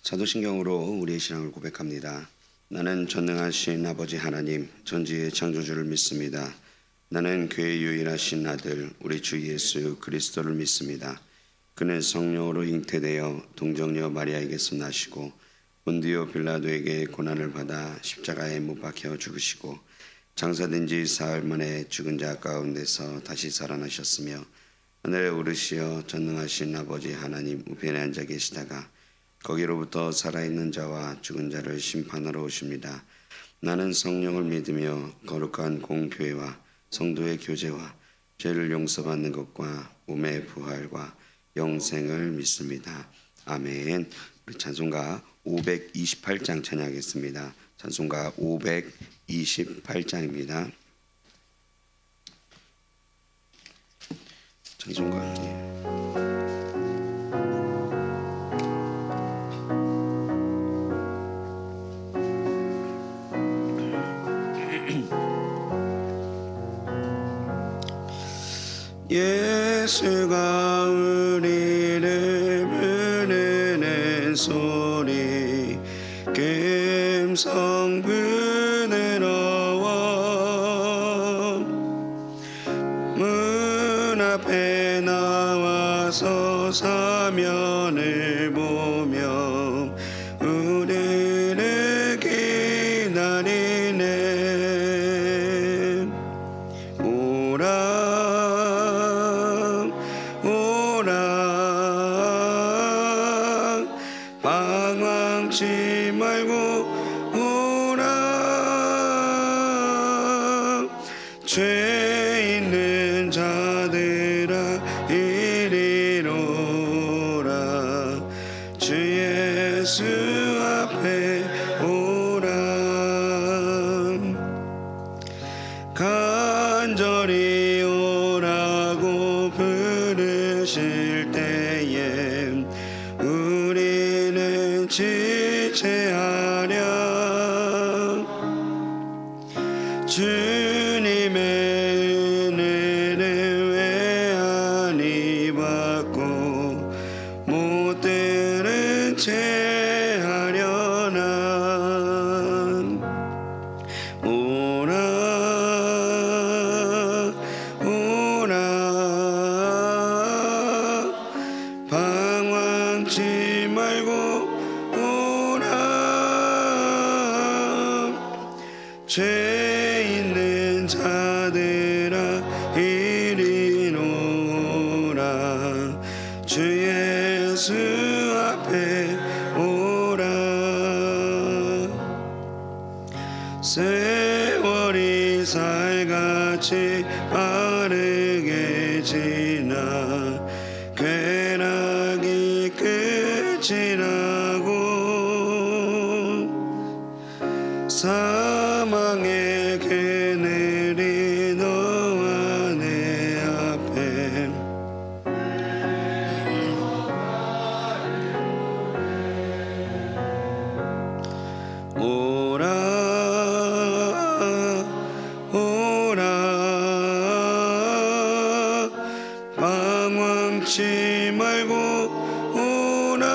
사도신경으로 우리의 신앙을 고백합니다. 나는 전능하신 아버지 하나님 전지의 창조주를 믿습니다. 나는 그의 유일하신 아들 우리 주 예수 그리스도를 믿습니다. 그는 성령으로 잉태되어 동정녀 마리아에게서 나시고 본디오 빌라도에게 고난을 받아 십자가에 못 박혀 죽으시고 장사된 지 사흘 만에 죽은 자 가운데서 다시 살아나셨으며 하늘에 오르시어 전능하신 아버지 하나님 우편에 앉아 계시다가 거기로부터 살아있는 자와 죽은 자를 심판하러 오십니다. 나는 성령을 믿으며 거룩한 공교회와 성도의 교제와 죄를 용서받는 것과 몸의 부활과 영생을 믿습니다. 아멘. 우리 찬송가 528장 찬양하겠습니다. 찬송가 528장입니다. 찬송가 예수가 우리를 부르는 소리 금성 부드러워 문 앞에 나와서 사면을 보며 우리를 기다리네. 방황치 말고 오라. 죄 있는 자들아 이리로 오라. 주 예수 앞에 오라. 간절히 오라고 부르실 때에 우리는 지체하랴. 주님의 은혜를 왜 아니 받고 못 들은 채 하려나. 오라 오라. 방황치 말고 죄 있는 자들아 이리로 오라. 주 예수 앞에 오라. 세월이 살같이 빠르게 지나 쾌락이 끝이 나고 사망의 그늘이 너와 내 앞에 오라 오라. 방황치 말고 오라.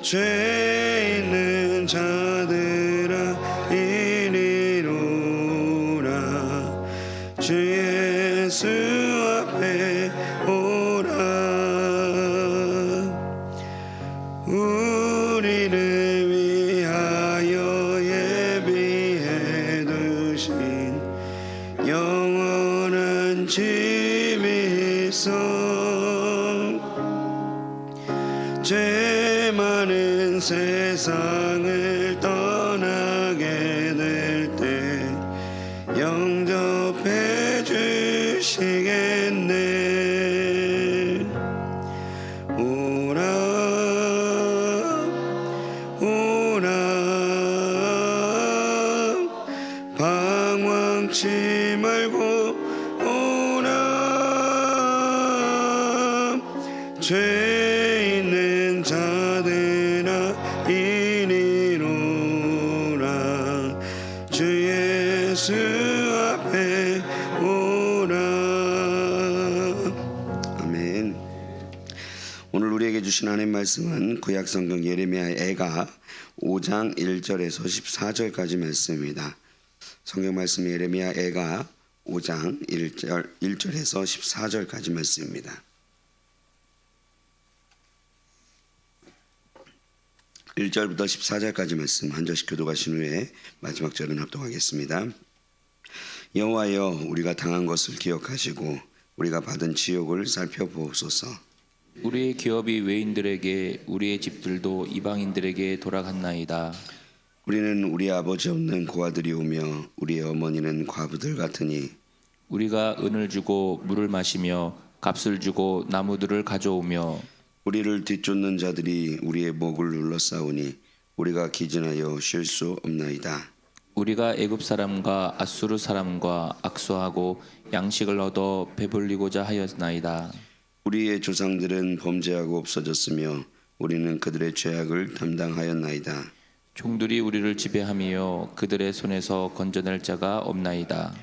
죄 있는 자들아 이리로 오라. 주 예수 앞에 오라. 우리를 위하여 예비해 두신 영원한 집이 있어. 죄 많은 세상을 떠나게 될 때 영접해 주시겠네. 오라 오라. 방황치 말고 오라. 죄 있는 자들아 이리로 오라. 주 예수 앞에 오라. 아멘. 오늘 우리에게 주신 하나님 말씀은 구약 성경 예레미야 애가 5장 1절에서 14절까지 말씀입니다. 성경 말씀 예레미야 애가 5장 1절에서 14절까지 말씀입니다. 1절부터 14절까지 말씀 한 절씩 교독하신 후에 마지막 절은 합독하겠습니다. 여호와여, 우리가 당한 것을 기억하시고 우리가 받은 지옥을 살펴보소서. 우리의 기업이 외인들에게, 우리의 집들도 이방인들에게 돌아갔나이다. 우리는 우리 아버지 없는 고아들이오며 우리의 어머니는 과부들 같으니 우리가 은을 주고 물을 마시며 값을 주고 나무들을 가져오며 우리를 뒤쫓는 자들이 우리의 목을 눌러싸우니 우리가 기진하여 쉴 수 없나이다. 우리가 애굽 사람과 아수르 사람과 악수하고 양식을 얻어 배불리고자 하였나이다. 우리의 조상들은 범죄하고 없어졌으며 우리는 그들의 죄악을 담당하였나이다. 종들이 우리를 지배하며 그들의 손에서 건져낼 자가 없나이다.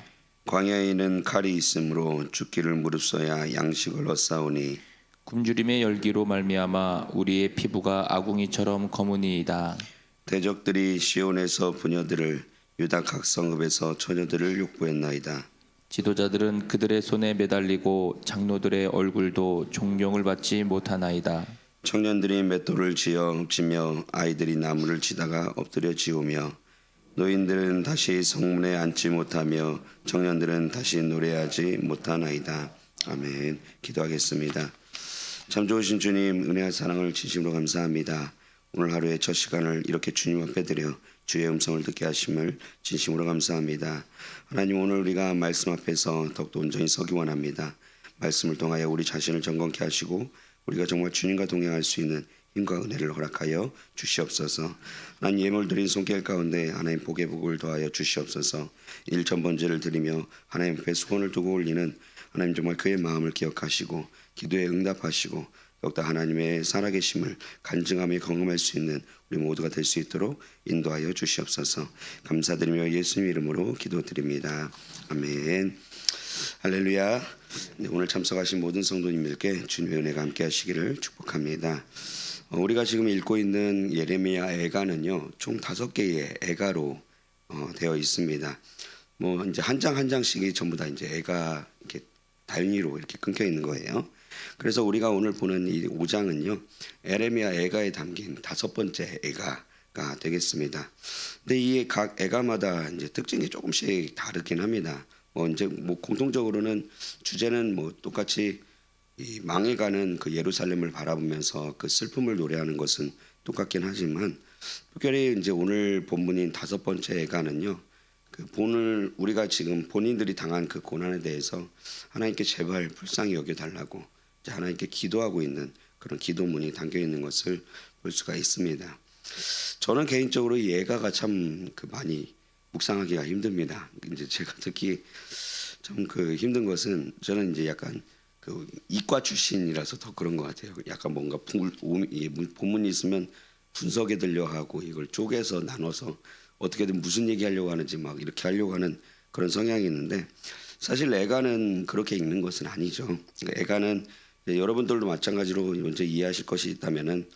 광야에는 칼이 있으므로 죽기를 무릅써야 양식을 얻사오니 굶주림의 열기로 말미암아 우리의 피부가 아궁이처럼 검으니이다. 대적들이 시온에서 부녀들을 유다 각 성읍에서 처녀들을 욕보했나이다. 지도자들은 그들의 손에 매달리고 장로들의 얼굴도 존경을 받지 못하나이다. 청년들이 맷돌을 지어 엎치며 아이들이 나무를 치다가 엎드려 지우며 노인들은 다시 성문에 앉지 못하며 청년들은 다시 노래하지 못하나이다. 아멘. 기도하겠습니다. 참 좋으신 주님, 은혜와 사랑을 진심으로 감사합니다. 오늘 하루의 첫 시간을 이렇게 주님 앞에 드려 주의 음성을 듣게 하심을 진심으로 감사합니다. 하나님, 오늘 우리가 말씀 앞에서 더욱더 온전히 서기 원합니다. 말씀을 통하여 우리 자신을 점검케 하시고 우리가 정말 주님과 동행할 수 있는 힘과 은혜를 허락하여 주시옵소서. 하나님, 예물 드린 손길 가운데 하나님 복의 복을 더하여 주시옵소서. 일천번제를 드리며 하나님 앞에 소원을 두고 올리는 하나님 정말 그의 마음을 기억하시고 기도에 응답하시고 더욱더 하나님의 살아계심을 간증하며 경험할 수 있는 우리 모두가 될 수 있도록 인도하여 주시옵소서. 감사드리며 예수님 이름으로 기도드립니다. 아멘. 할렐루야. 오늘 참석하신 모든 성도님들께 주님의 은혜가 함께 하시기를 축복합니다. 우리가 지금 읽고 있는 예레미야 애가는요, 총 5개의 애가로 되어 있습니다. 뭐 이제 한 장 한 장씩이 전부 다 이제 애가 이렇게 단위로 이렇게 끊겨 있는 거예요. 그래서 우리가 오늘 보는 이 5장은요, 예레미야 애가에 담긴 5번째 애가가 되겠습니다. 근데 이 각 애가마다 이제 특징이 조금씩 다르긴 합니다. 이제 뭐 공통적으로는 주제는 뭐 똑같이 이 망해가는 그 예루살렘을 바라보면서 그 슬픔을 노래하는 것은 똑같긴 하지만 특별히 이제 오늘 본문인 5번째 애가는요, 그 본을 우리가 지금 본인들이 당한 그 고난에 대해서 하나님께 제발 불쌍히 여겨달라고 하나님께 기도하고 있는 그런 기도문이 담겨 있는 것을 볼 수가 있습니다. 저는 개인적으로 이 애가가 참 그 많이 묵상하기가 힘듭니다. 이제 제가 특히 좀 그 힘든 것은 저는 이제 약간 그 이과 출신이라서 더 그런 것 같아요. 약간 뭔가 본문이 있으면 분석에 들려 하고 이걸 쪼개서 나눠서 어떻게든 무슨 얘기하려고 하는지 막 이렇게 하려고 하는 그런 성향이 있는데 사실 애가는 그렇게 읽는 것은 아니죠. 그러니까 애가는 여러분들도 마찬가지로 먼저 이해하실 것이 있다면은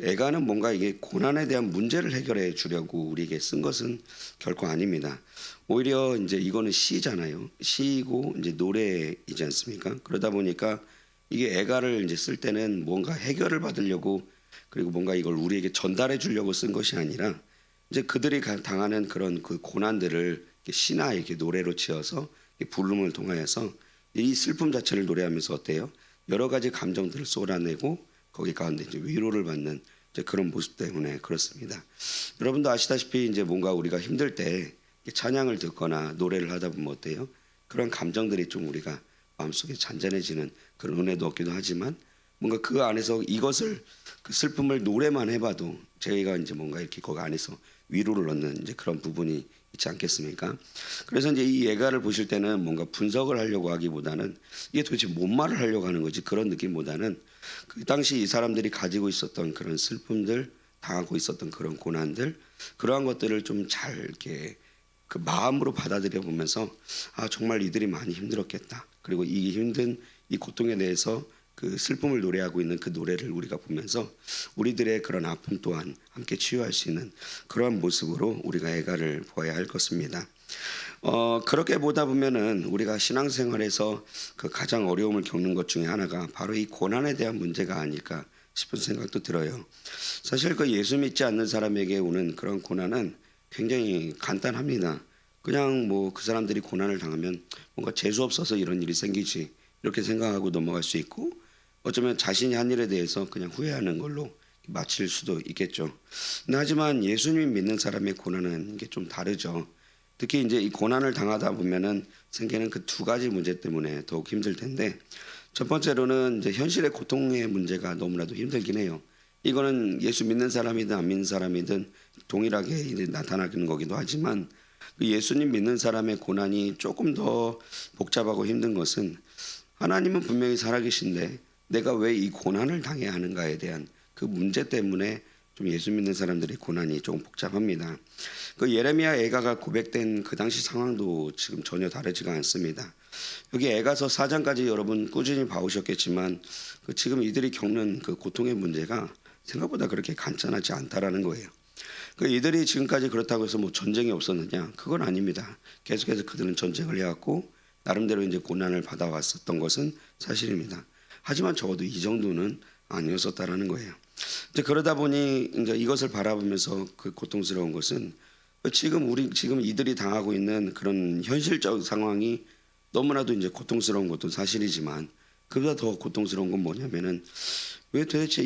애가는 뭔가 이게 고난에 대한 문제를 해결해 주려고 우리에게 쓴 것은 결코 아닙니다. 오히려 이제 이거는 시잖아요. 시이고 이제 노래이지 않습니까? 그러다 보니까 이게 애가를 이제 쓸 때는 뭔가 해결을 받으려고 그리고 뭔가 이걸 우리에게 전달해 주려고 쓴 것이 아니라 이제 그들이 당하는 그런 그 고난들을 시나 이렇게 노래로 지어서 부름을 통하여서 이 슬픔 자체를 노래하면서 어때요? 여러 가지 감정들을 쏟아내고 거기 가운데 이제 위로를 받는 이제 그런 모습 때문에 그렇습니다. 여러분도 아시다시피 이제 뭔가 우리가 힘들 때 찬양을 듣거나 노래를 하다 보면 어때요? 그런 감정들이 좀 우리가 마음속에 잔잔해지는 그런 은혜도 얻기도 하지만 뭔가 그 안에서 이것을 그 슬픔을 노래만 해봐도 저희가 이제 뭔가 이렇게 거기 안에서 위로를 얻는 이제 그런 부분이 있지 않겠습니까? 그래서 이제 이 예가를 보실 때는 뭔가 분석을 하려고 하기보다는 이게 도대체 뭔 말을 하려고 하는 거지 그런 느낌보다는 그 당시 이 사람들이 가지고 있었던 그런 슬픔들, 당하고 있었던 그런 고난들, 그러한 것들을 좀 잘 이렇게 그 마음으로 받아들여 보면서 아 정말 이들이 많이 힘들었겠다. 그리고 이 힘든 이 고통에 대해서 그 슬픔을 노래하고 있는 그 노래를 우리가 보면서 우리들의 그런 아픔 또한 함께 치유할 수 있는 그러한 모습으로 우리가 애가를 보아야 할 것입니다. 그렇게 보다 보면은 우리가 신앙생활에서 그 가장 어려움을 겪는 것 중에 하나가 바로 이 고난에 대한 문제가 아닐까 싶은 생각도 들어요. 사실 그 예수 믿지 않는 사람에게 오는 그런 고난은 굉장히 간단합니다. 그냥 뭐 그 사람들이 고난을 당하면 뭔가 재수 없어서 이런 일이 생기지 이렇게 생각하고 넘어갈 수 있고, 어쩌면 자신이 한 일에 대해서 그냥 후회하는 걸로 마칠 수도 있겠죠. 하지만 예수님 믿는 사람의 고난은 이게 좀 다르죠. 특히 이제 이 고난을 당하다 보면은 생기는 그 두 가지 문제 때문에 더욱 힘들 텐데, 첫 번째로는 이제 현실의 고통의 문제가 너무나도 힘들긴 해요. 이거는 예수 믿는 사람이든 안 믿는 사람이든 동일하게 이제 나타나는 거기도 하지만, 그 예수님 믿는 사람의 고난이 조금 더 복잡하고 힘든 것은 하나님은 분명히 살아계신데 내가 왜 이 고난을 당해야 하는가에 대한 그 문제 때문에 좀 예수 믿는 사람들의 고난이 조금 복잡합니다. 그 예레미야 애가가 고백된 그 당시 상황도 지금 전혀 다르지가 않습니다. 여기 애가서 4장까지 여러분 꾸준히 봐오셨겠지만 그 지금 이들이 겪는 그 고통의 문제가 생각보다 그렇게 간단하지 않다라는 거예요. 그 이들이 지금까지 그렇다고 해서 뭐 전쟁이 없었느냐? 그건 아닙니다. 계속해서 그들은 전쟁을 해왔고 나름대로 이제 고난을 받아왔었던 것은 사실입니다. 하지만 적어도 이 정도는 아니었었다라는 거예요. 이제 그러다 보니 이제 이것을 바라보면서 그 고통스러운 것은 지금 이들이 당하고 있는 그런 현실적 상황이 너무나도 이제 고통스러운 것도 사실이지만, 그보다 더 고통스러운 건 뭐냐면은 왜 도대체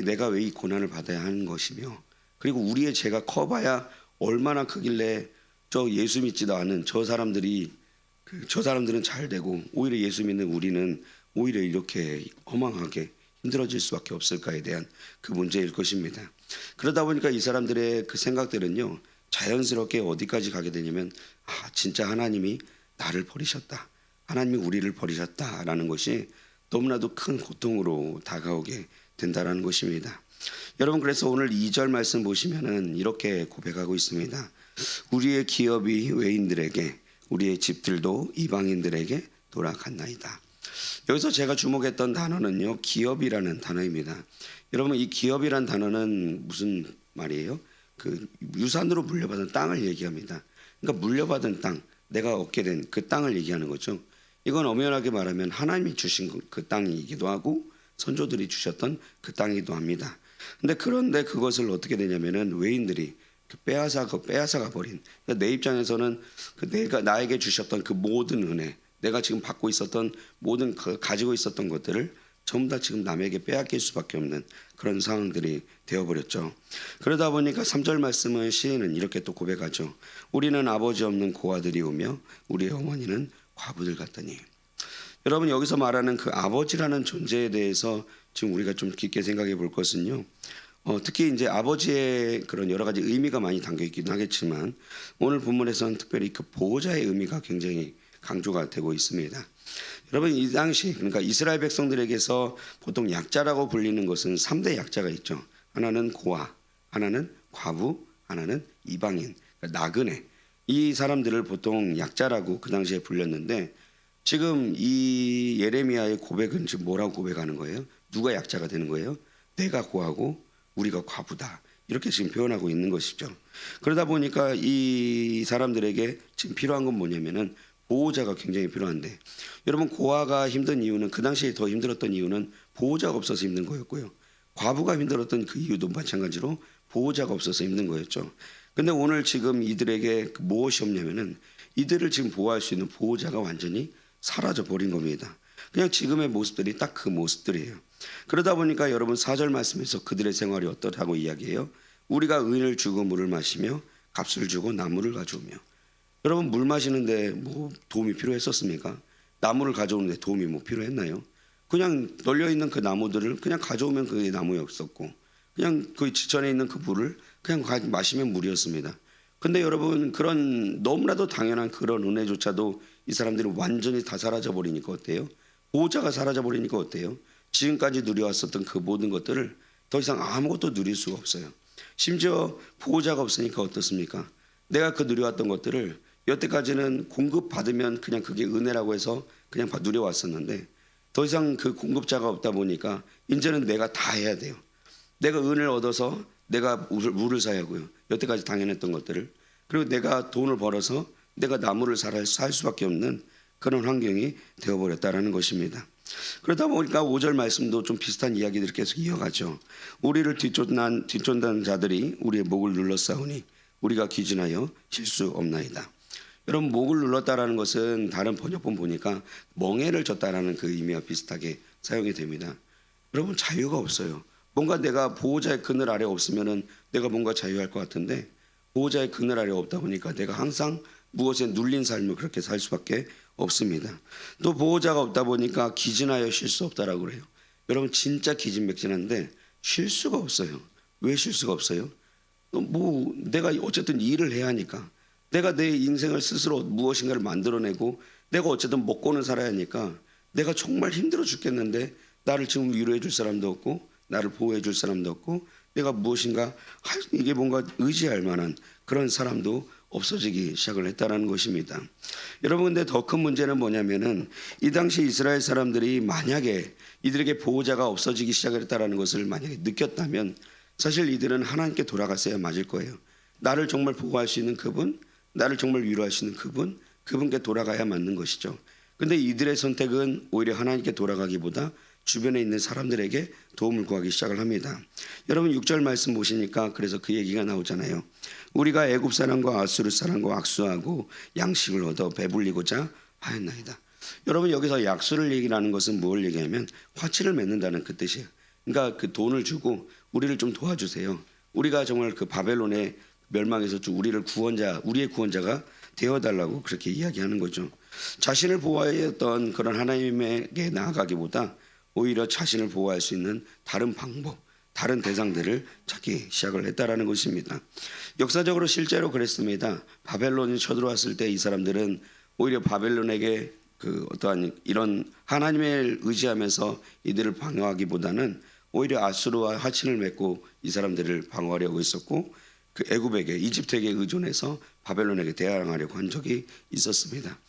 내가 왜 이 고난을 받아야 하는 것이며, 그리고 우리의 죄가 커봐야 얼마나 크길래 저 예수 믿지도 않은 저 사람들은 잘 되고 오히려 예수 믿는 우리는 오히려 이렇게 허망하게 힘들어질 수밖에 없을까에 대한 그 문제일 것입니다. 그러다 보니까 이 사람들의 그 생각들은요, 자연스럽게 어디까지 가게 되냐면, 진짜 하나님이 나를 버리셨다, 하나님이 우리를 버리셨다라는 것이 너무나도 큰 고통으로 다가오게 된다라는 것입니다. 여러분, 그래서 오늘 2절 말씀 보시면은 이렇게 고백하고 있습니다. 우리의 기업이 외인들에게, 우리의 집들도 이방인들에게 돌아갔나이다. 여기서 제가 주목했던 단어는요, 기업이라는 단어입니다. 여러분, 이 기업이란 단어는 무슨 말이에요? 그 유산으로 물려받은 땅을 얘기합니다. 그러니까 물려받은 땅, 내가 얻게 된 그 땅을 얘기하는 거죠. 이건 엄연하게 말하면 하나님이 주신 그 땅이기도 하고 선조들이 주셨던 그 땅이기도 합니다. 그런데 그것을 어떻게 되냐면은 외인들이 빼앗아가 버린, 그러니까 내 입장에서는 내가 나에게 주셨던 그 모든 은혜, 내가 지금 받고 있었던 모든 가지고 있었던 것들을 전부 다 지금 남에게 빼앗길 수밖에 없는 그런 상황들이 되어버렸죠. 그러다 보니까 3절 말씀은 시인은 이렇게 또 고백하죠. 우리는 아버지 없는 고아들이오며 우리의 어머니는 과부들 같더니. 여러분, 여기서 말하는 그 아버지라는 존재에 대해서 지금 우리가 좀 깊게 생각해 볼 것은요, 특히 이제 아버지의 그런 여러 가지 의미가 많이 담겨 있긴 하겠지만 오늘 본문에서는 특별히 그 보호자의 의미가 굉장히 강조가 되고 있습니다. 여러분, 이 당시 그러니까 이스라엘 백성들에게서 보통 약자라고 불리는 것은 3대 약자가 있죠. 하나는 고아, 하나는 과부, 하나는 이방인, 그러니까 나그네. 이 사람들을 보통 약자라고 그 당시에 불렸는데, 지금 이 예레미야의 고백은 지금 뭐라고 고백하는 거예요? 누가 약자가 되는 거예요? 내가 고아고 우리가 과부다, 이렇게 지금 표현하고 있는 것이죠. 그러다 보니까 이 사람들에게 지금 필요한 건 뭐냐면은 보호자가 굉장히 필요한데, 여러분, 고아가 힘든 이유는 그 당시에 더 힘들었던 이유는 보호자가 없어서 힘든 거였고요. 과부가 힘들었던 그 이유도 마찬가지로 보호자가 없어서 힘든 거였죠. 근데 오늘 지금 이들에게 무엇이 없냐면은 이들을 지금 보호할 수 있는 보호자가 완전히 사라져 버린 겁니다. 그냥 지금의 모습들이 딱 그 모습들이에요. 그러다 보니까 여러분, 4절 말씀에서 그들의 생활이 어떻다고 이야기해요? 우리가 은을 주고 물을 마시며 값을 주고 나무를 가져오며. 여러분, 물 마시는데 뭐 도움이 필요했었습니까? 나무를 가져오는데 도움이 뭐 필요했나요? 그냥 널려 있는 그 나무들을 그냥 가져오면 그게 나무였었고, 그냥 그 지천에 있는 그 물을 그냥 마시면 물이었습니다. 근데 여러분, 그런 너무나도 당연한 그런 은혜조차도 이 사람들이 완전히 다 사라져 버리니까 어때요? 보호자가 사라져 버리니까 어때요? 지금까지 누려왔었던 그 모든 것들을 더 이상 아무것도 누릴 수가 없어요. 심지어 보호자가 없으니까 어떻습니까? 내가 그 누려왔던 것들을 여태까지는 공급받으면 그냥 그게 은혜라고 해서 그냥 누려왔었는데, 더 이상 그 공급자가 없다 보니까 이제는 내가 다 해야 돼요. 내가 은을 얻어서 내가 물을 사야 하고요. 여태까지 당연했던 것들을. 그리고 내가 돈을 벌어서 내가 나무를 살 수밖에 없는 그런 환경이 되어버렸다라는 것입니다. 그러다 보니까 5절 말씀도 좀 비슷한 이야기들을 계속 이어가죠. 우리를 뒤쫓는 자들이 우리의 목을 눌러싸우니 우리가 기진하여 쉴 수 없나이다. 여러분, 목을 눌렀다라는 것은 다른 번역본 보니까 멍에를 졌다라는 그 의미와 비슷하게 사용이 됩니다. 여러분, 자유가 없어요. 뭔가 내가 보호자의 그늘 아래 없으면은 내가 뭔가 자유할 것 같은데 보호자의 그늘 아래 없다 보니까 내가 항상 무엇에 눌린 삶을 그렇게 살 수밖에 없습니다. 또 보호자가 없다 보니까 기진하여 쉴 수 없다라고 그래요. 여러분, 진짜 기진맥진한데 쉴 수가 없어요. 왜 쉴 수가 없어요? 뭐 내가 어쨌든 일을 해야 하니까, 내가 내 인생을 스스로 무엇인가를 만들어내고 내가 어쨌든 먹고는 살아야 하니까 내가 정말 힘들어 죽겠는데 나를 지금 위로해 줄 사람도 없고 나를 보호해 줄 사람도 없고 내가 무엇인가 이게 뭔가 의지할 만한 그런 사람도 없어지기 시작을 했다는 것입니다. 여러분, 근데 더 큰 문제는 뭐냐면은 이 당시 이스라엘 사람들이 만약에 이들에게 보호자가 없어지기 시작을 했다는 것을 만약에 느꼈다면 사실 이들은 하나님께 돌아갔어야 맞을 거예요. 나를 정말 보호할 수 있는 그분, 나를 정말 위로할 수 있는 그분, 그분께 돌아가야 맞는 것이죠. 근데 이들의 선택은 오히려 하나님께 돌아가기보다 주변에 있는 사람들에게 도움을 구하기 시작을 합니다. 여러분, 6절 말씀 보시니까 그래서 그 얘기가 나오잖아요. 우리가 애굽 사람과 아수르 사람과 악수하고 양식을 얻어 배불리고자 하였나이다. 여러분, 여기서 약수를 얘기하는 것은 뭘 얘기하면 화치를 맺는다는 그 뜻이에요. 그러니까 그 돈을 주고 우리를 좀 도와주세요. 우리가 정말 그 바벨론의 멸망에서 우리를 우리의 구원자가 되어달라고 그렇게 이야기하는 거죠. 자신을 보호하였던 그런 하나님에게 나아가기보다 오히려 자신을 보호할 수 있는 다른 방법, 다른 대상들을 찾기 시작을 했다라는 것입니다. 역사적으로 실제로 그랬습니다. 바벨론이 쳐들어왔을 때 이 사람들은 오히려 바벨론에게 그 어떠한 이런 하나님을 의지하면서 이들을 방어하기보다는 오히려 아수르와 화친을 맺고 이 사람들을 방어하려고 했었고, 그 애굽에게, 이집트에게 의존해서 바벨론에게 대항하려고 한 적이 있었습니다.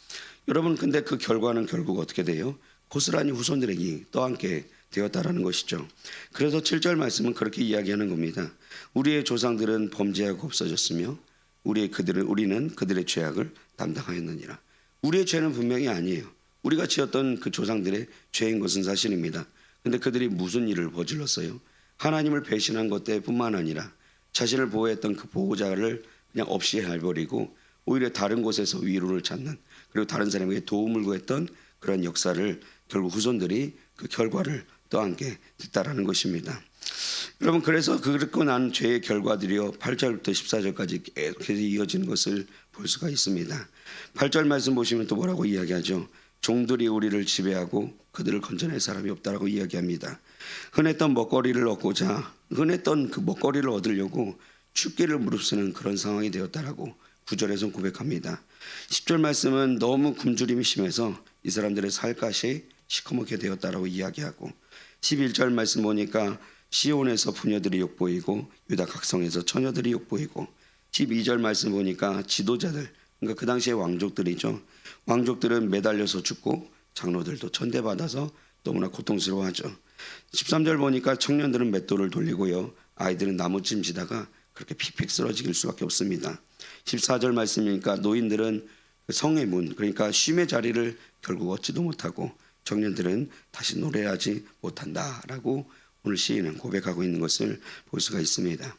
여러분, 근데 그 결과는 결국 어떻게 돼요? 고스란히 후손들에게 떠안게 되었다라는 것이죠. 그래서 7절 말씀은 그렇게 이야기하는 겁니다. 우리의 조상들은 범죄하고 없어졌으며 우리는 그들의 죄악을 담당하였느니라. 우리의 죄는 분명히 아니에요. 우리가 지었던 그 조상들의 죄인 것은 사실입니다. 근데 그들이 무슨 일을 저질렀어요? 하나님을 배신한 것 때뿐만 아니라 자신을 보호했던 그 보호자를 그냥 없이 해버리고 오히려 다른 곳에서 위로를 찾는, 그리고 다른 사람에게 도움을 구했던 그런 역사를 결국 후손들이 그 결과를 떠안게 됐다라는 것입니다. 여러분, 그래서 그렇고 난 죄의 결과들이요 8절부터 14절까지 계속 이어지는 것을 볼 수가 있습니다. 8절 말씀 보시면 또 뭐라고 이야기하죠? 종들이 우리를 지배하고 그들을 건져낼 사람이 없다라고 이야기합니다. 흔했던 먹거리를 얻고자, 흔했던 그 먹거리를 얻으려고 죽기를 무릅쓰는 그런 상황이 되었다라고 9절에서 고백합니다. 10절 말씀은 너무 굶주림이 심해서 이 사람들의 살갗이 시커멓게 되었다라고 이야기하고, 11절 말씀 보니까 시온에서 부녀들이 욕보이고 유다 각성에서 처녀들이 욕보이고, 12절 말씀 보니까 지도자들, 그러니까 그 당시의 왕족들이죠. 왕족들은 매달려서 죽고 장로들도 천대받아서 너무나 고통스러워하죠. 13절 보니까 청년들은 맷돌을 돌리고요, 아이들은 나무찜 지다가 그렇게 픽픽 쓰러질 수밖에 없습니다. 14절 말씀이니까 노인들은 성의 문, 그러니까 쉼의 자리를 결국 얻지도 못하고 청년들은 다시 노래하지 못한다라고 오늘 시인은 고백하고 있는 것을 볼 수가 있습니다.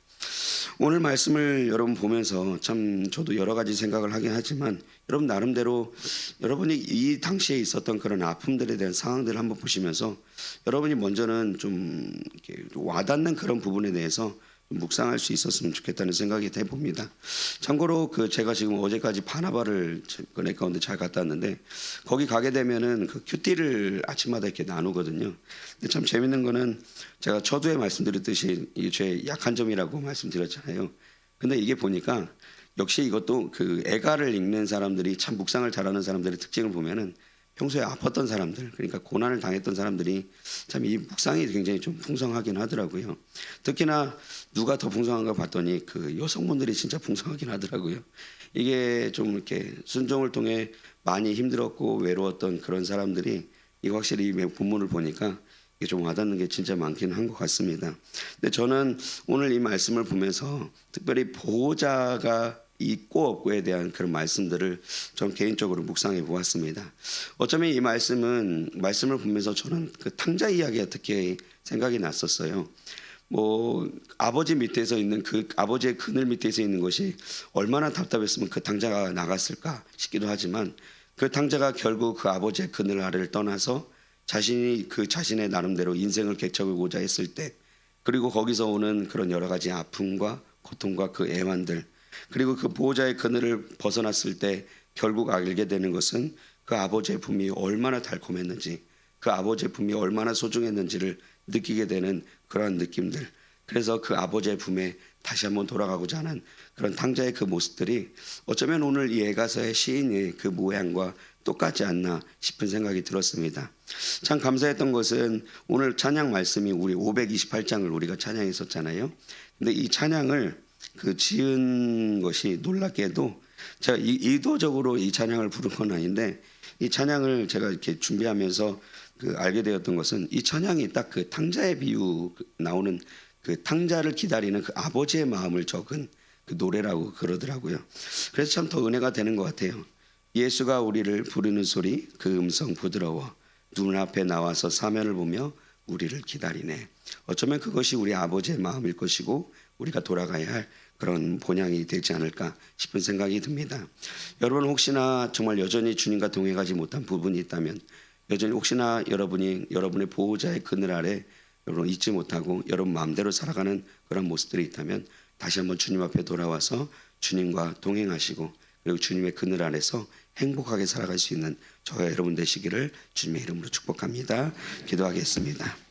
오늘 말씀을 여러분 보면서 참 저도 여러 가지 생각을 하긴 하지만, 여러분 나름대로 여러분이 이 당시에 있었던 그런 아픔들에 대한 상황들을 한번 보시면서 여러분이 먼저는 좀 이렇게 와닿는 그런 부분에 대해서 묵상할 수 있었으면 좋겠다는 생각이 해봅니다. 참고로 그 제가 지금 어제까지 바나바를 은혜 가운데 잘 갔다 왔는데, 거기 가게 되면은 그 큐티를 아침마다 이렇게 나누거든요. 근데 참 재밌는 거는 제가 초두에 말씀드렸듯이 이게 제 약한 점이라고 말씀드렸잖아요. 근데 이게 보니까 역시 이것도 그 애가를 읽는 사람들이 참 묵상을 잘하는 사람들의 특징을 보면은 평소에 아팠던 사람들, 그러니까 고난을 당했던 사람들이 참 이 묵상이 굉장히 좀 풍성하긴 하더라고요. 특히나 누가 더 풍성한가 봤더니 그 여성분들이 진짜 풍성하긴 하더라고요. 이게 좀 이렇게 순종을 통해 많이 힘들었고 외로웠던 그런 사람들이 이거 확실히 이 본문을 보니까 이게 좀 와닿는 게 진짜 많긴 한 것 같습니다. 근데 저는 오늘 이 말씀을 보면서 특별히 보호자가 있고 없고에 대한 그런 말씀들을 좀 개인적으로 묵상해 보았습니다. 어쩌면 이 말씀을 보면서 저는 그 탕자 이야기가 특히 생각이 났었어요. 뭐 아버지 밑에서 있는 그 아버지의 그늘 밑에서 있는 것이 얼마나 답답했으면 그 탕자가 나갔을까 싶기도 하지만 그 탕자가 결국 그 아버지의 그늘 아래를 떠나서 자신이 그 자신의 나름대로 인생을 개척하고자 했을 때, 그리고 거기서 오는 그런 여러 가지 아픔과 고통과 그 애환들, 그리고 그 보호자의 그늘을 벗어났을 때 결국 알게 되는 것은 그 아버지의 품이 얼마나 달콤했는지, 그 아버지의 품이 얼마나 소중했는지를 느끼게 되는 그러한 느낌들. 그래서 그 아버지의 품에 다시 한번 돌아가고자 하는 그런 탕자의 그 모습들이 어쩌면 오늘 이 애가서의 시인의 그 모양과 똑같지 않나 싶은 생각이 들었습니다. 참 감사했던 것은 오늘 찬양 말씀이 우리 528장을 우리가 찬양했었잖아요. 근데 이 찬양을 그 지은 것이 놀랍게도 제가 의도적으로 이 찬양을 부른 건 아닌데, 이 찬양을 제가 이렇게 준비하면서 그 알게 되었던 것은 이 찬양이 딱 그 탕자의 비유 나오는 그 탕자를 기다리는 그 아버지의 마음을 적은 그 노래라고 그러더라고요. 그래서 참 더 은혜가 되는 것 같아요. 예수가 우리를 부르는 소리, 그 음성 부드러워 눈앞에 나와서 사면을 보며 우리를 기다리네. 어쩌면 그것이 우리 아버지의 마음일 것이고 우리가 돌아가야 할 그런 본향이 되지 않을까 싶은 생각이 듭니다. 여러분 혹시나 정말 여전히 주님과 동행하지 못한 부분이 있다면, 여전히 혹시나 여러분이 여러분의 보호자의 그늘 아래 여러분 잊지 못하고 여러분 마음대로 살아가는 그런 모습들이 있다면 다시 한번 주님 앞에 돌아와서 주님과 동행하시고 그리고 주님의 그늘 안에서 행복하게 살아갈 수 있는 저와 여러분 되시기를 주님의 이름으로 축복합니다. 기도하겠습니다.